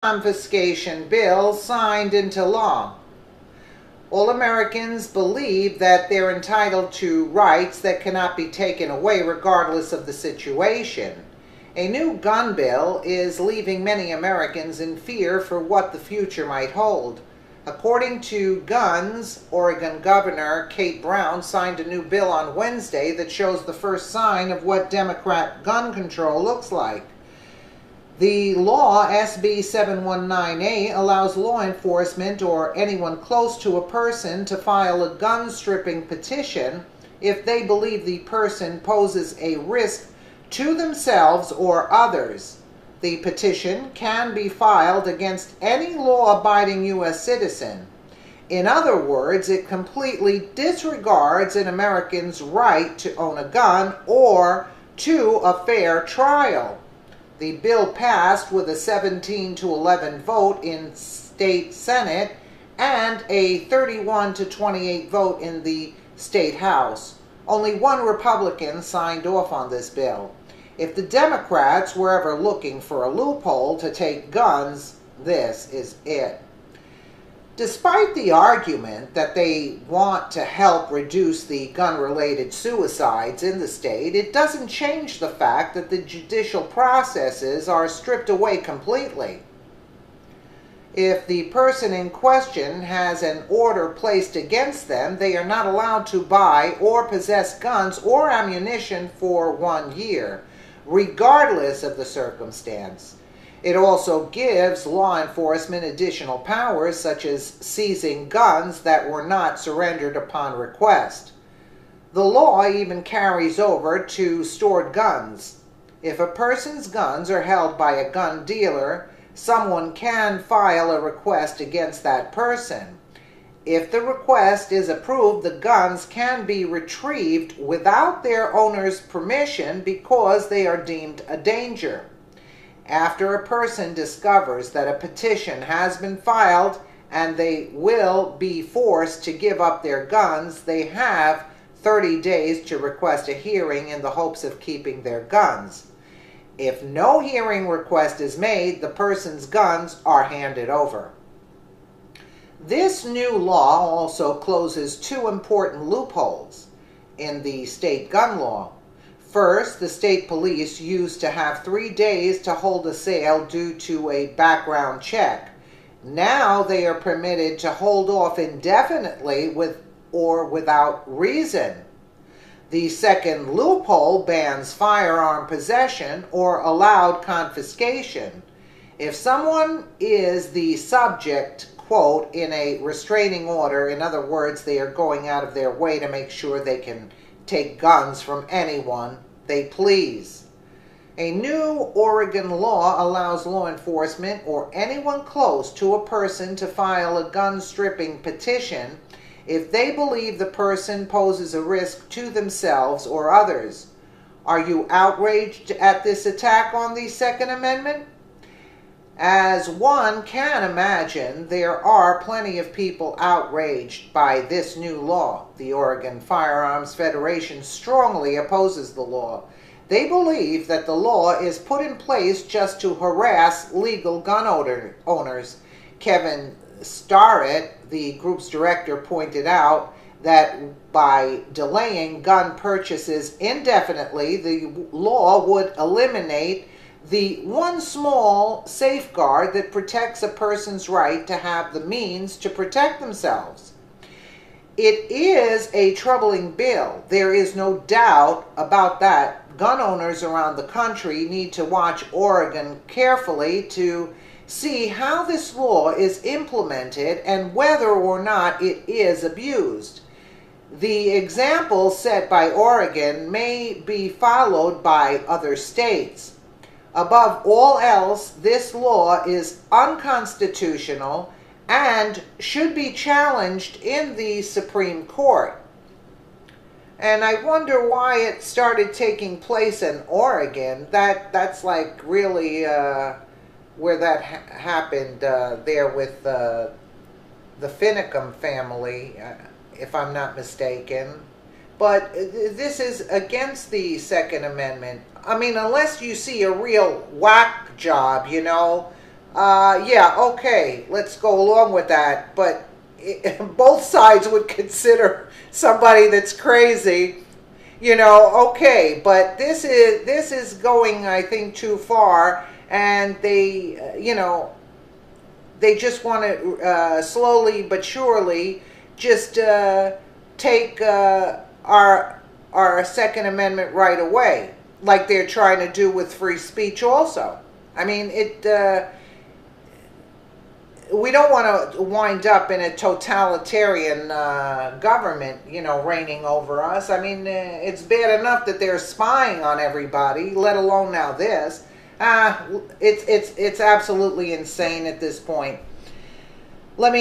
Confiscation bill signed into law. All Americans believe that they're entitled to rights that cannot be taken away regardless of the situation. A new gun bill is leaving many Americans in fear for what the future might hold. According to Guns, Oregon Governor Kate Brown signed a new bill on Wednesday that shows the first sign of what Democrat gun control looks like. The law, SB 719A, allows law enforcement or anyone close to a person to file a gun stripping petition if they believe the person poses a risk to themselves or others. The petition can be filed against any law-abiding U.S. citizen. In other words, it completely disregards an American's right to own a gun or to a fair trial. The bill passed with a 17-11 vote in state Senate and a 31-28 vote in the state House. Only one Republican signed off on this bill. If the Democrats were ever looking for a loophole to take guns, this is it. Despite the argument that they want to help reduce the gun-related suicides in the state, it doesn't change the fact that the judicial processes are stripped away completely. If the person in question has an order placed against them, they are not allowed to buy or possess guns or ammunition for 1 year, regardless of the circumstance. It also gives law enforcement additional powers, such as seizing guns that were not surrendered upon request. The law even carries over to stored guns. If a person's guns are held by a gun dealer, someone can file a request against that person. If the request is approved, the guns can be retrieved without their owner's permission because they are deemed a danger. After a person discovers that a petition has been filed and they will be forced to give up their guns, they have 30 days to request a hearing in the hopes of keeping their guns. If no hearing request is made, the person's guns are handed over. This new law also closes two important loopholes in the state gun law. First, the state police used to have 3 days to hold a sale due to a background check. Now they are permitted to hold off indefinitely with or without reason. The second loophole bans firearm possession or allowed confiscation. If someone is the subject, quote, in a restraining order, in other words, they are going out of their way to make sure they can take guns from anyone they please. A new Oregon law allows law enforcement or anyone close to a person to file a gun stripping petition if they believe the person poses a risk to themselves or others. Are you outraged at this attack on the Second Amendment? As one can imagine, there are plenty of people outraged by this new law. The Oregon Firearms Federation strongly opposes the law. They believe that the law is put in place just to harass legal gun owners. Kevin Starrett, the group's director, pointed out that by delaying gun purchases indefinitely, the law would eliminate the one small safeguard that protects a person's right to have the means to protect themselves. It is a troubling bill. There is no doubt about that. Gun owners around the country need to watch Oregon carefully to see how this law is implemented and whether or not it is abused. The example set by Oregon may be followed by other states. Above all else, this law is unconstitutional and should be challenged in the Supreme Court. And I wonder why it started taking place in Oregon. That's like really where that happened there with the Finicum family, if I'm not mistaken. But this is against the Second Amendment. I mean, unless you see a real whack job, Yeah, okay, let's go along with that. But both sides would consider somebody that's crazy, okay. But this is going, I think, too far, and they just want to slowly but surely just take our Second Amendment right away, like they're trying to do with free speech also. I mean, we don't want to wind up in a totalitarian government, reigning over us. I mean, it's bad enough that they're spying on everybody, let alone now this. It's absolutely insane at this point. Let me